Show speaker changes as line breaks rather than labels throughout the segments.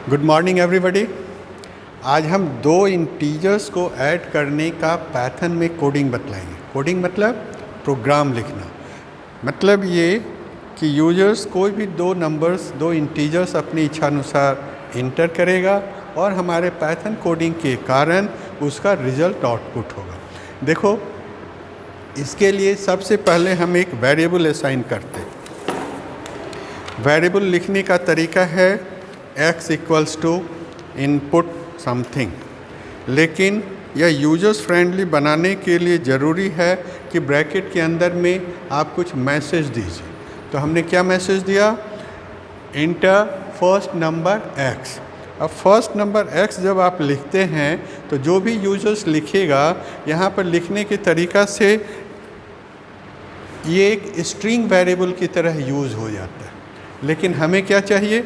Good morning everybody. आज हम दो इंटीजर्स को ऐड करने का पाइथन में कोडिंग बतलाएंगे। कोडिंग मतलब प्रोग्राम लिखना। मतलब ये कि यूजर्स कोई भी दो नंबर्स, दो इंटीजर्स अपनी इच्छा अनुसार इंटर करेगा और हमारे पाइथन कोडिंग के कारण उसका रिजल्ट आउटपुट होगा। देखो, इसके लिए सबसे पहले हम एक वेरिएबल असाइन करते हैं। वेरिएबल लिखने का तरीका है x equals to input something, लेकिन यह यूजर्स फ्रेंडली बनाने के लिए ज़रूरी है कि ब्रैकेट के अंदर में आप कुछ मैसेज दीजिए। तो हमने क्या मैसेज दिया? Inter first number x। अब फर्स्ट नंबर x जब आप लिखते हैं तो जो भी यूजर्स लिखेगा, यहाँ पर लिखने के तरीका से ये एक स्ट्रिंग वेरिएबल की तरह यूज़ हो जाता है। लेकिन हमें क्या चाहिए?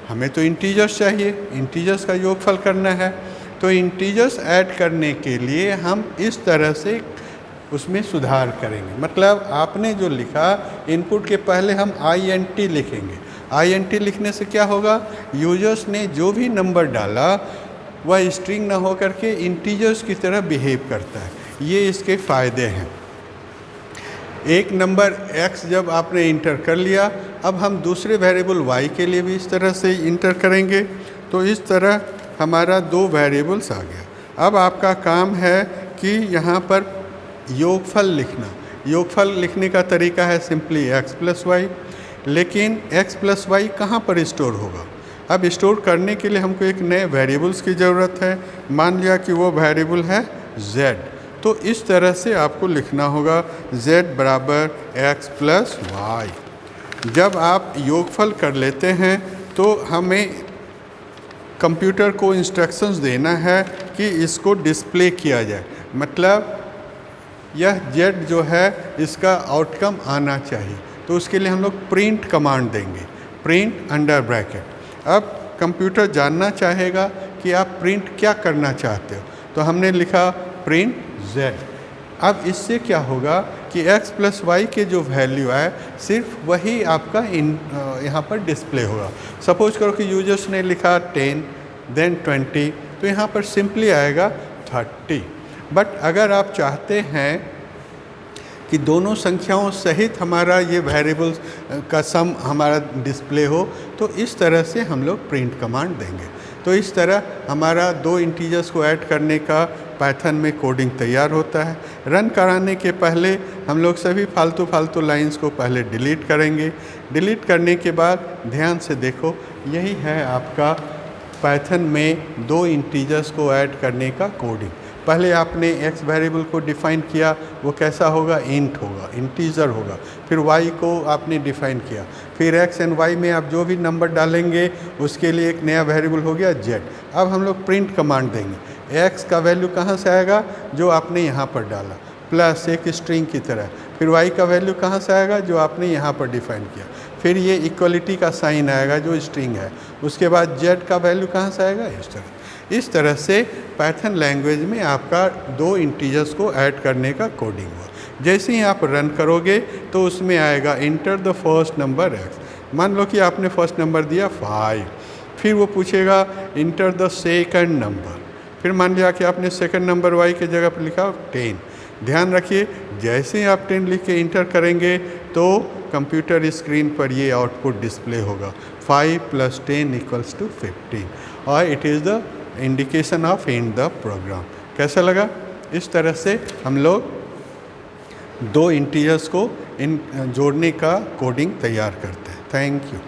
हमें तो इंटीजर्स चाहिए, इंटीजर्स का योगफल करना है। तो इंटीजर्स ऐड करने के लिए हम इस तरह से उसमें सुधार करेंगे। मतलब आपने जो लिखा, इनपुट के पहले हम INT लिखेंगे। INT लिखने से क्या होगा? यूजर्स ने जो भी नंबर डाला वह स्ट्रिंग ना हो करके इंटीजर्स की तरह बिहेव करता है। ये इसके फ़ायदे हैं। एक नंबर x जब आपने इंटर कर लिया, अब हम दूसरे वेरिएबल y के लिए भी इस तरह से इंटर करेंगे। तो इस तरह हमारा दो वेरिएबल्स आ गया। अब आपका काम है कि यहाँ पर योगफल लिखना। योगफल लिखने का तरीका है सिंपली x प्लस वाई। लेकिन x प्लस वाई कहाँ पर स्टोर होगा? अब स्टोर करने के लिए हमको एक नए वेरिएबल्स की ज़रूरत है। मान लिया कि वो वेरिएबल है z। तो इस तरह से आपको लिखना होगा z बराबर x प्लस वाई। जब आप योगफल कर लेते हैं तो हमें कंप्यूटर को इंस्ट्रक्शंस देना है कि इसको डिस्प्ले किया जाए। मतलब यह z जो है इसका आउटकम आना चाहिए। तो उसके लिए हम लोग प्रिंट कमांड देंगे, प्रिंट अंडर ब्रैकेट। अब कंप्यूटर जानना चाहेगा कि आप प्रिंट क्या करना चाहते हो, तो हमने लिखा प्रिंट z। अब इससे क्या होगा कि x प्लस वाई के जो वैल्यू है सिर्फ वही आपका यहाँ पर डिस्प्ले होगा। सपोज करो कि यूजर्स ने लिखा 10 देन 20, तो यहाँ पर सिंपली आएगा 30। बट अगर आप चाहते हैं कि दोनों संख्याओं सहित हमारा ये वेरिएबल्स का सम हमारा डिस्प्ले हो, तो इस तरह से हम लोग प्रिंट कमांड देंगे। तो इस तरह हमारा दो इंटीजर्स को ऐड करने का पाइथन में कोडिंग तैयार होता है। रन कराने के पहले हम लोग सभी फालतू लाइंस को पहले डिलीट करेंगे। डिलीट करने के बाद ध्यान से देखो, यही है आपका पाइथन में दो इंटीजर्स को ऐड करने का कोडिंग। पहले आपने x वेरिएबल को डिफ़ाइन किया, वो कैसा होगा? इंट होगा, इंटीजर होगा। फिर y को आपने डिफ़ाइन किया, फिर x एंड y में आप जो भी नंबर डालेंगे उसके लिए एक नया वेरिएबल हो गया z। अब हम लोग प्रिंट कमांड देंगे। x का वैल्यू कहाँ से आएगा? जो आपने यहाँ पर डाला, प्लस एक स्ट्रिंग की तरह। फिर y का वैल्यू कहाँ से आएगा? जो आपने यहाँ पर डिफ़ाइन किया। फिर ये इक्वलिटी का साइन आएगा जो स्ट्रिंग है। उसके बाद z का वैल्यू कहाँ से आएगा? इस तरह से पाइथन लैंग्वेज में आपका दो इंटीजर्स को ऐड करने का कोडिंग हुआ। जैसे ही आप रन करोगे तो उसमें आएगा enter the first number x। मान लो कि आपने फर्स्ट नंबर दिया 5, फिर वो पूछेगा इंटर द सेकंड नंबर। फिर मान लिया कि आपने सेकंड नंबर y के जगह पर लिखा 10। ध्यान रखिए, जैसे ही आप 10 लिख के इंटर करेंगे तो कंप्यूटर स्क्रीन पर ये आउटपुट डिस्प्ले होगा 5 + 10 = 15, और it is the indication of end the program. कैसा लगा? इस तरह से हम लोग दो इंटीजर्स को जोड़ने का कोडिंग तैयार करते हैं। Thank you.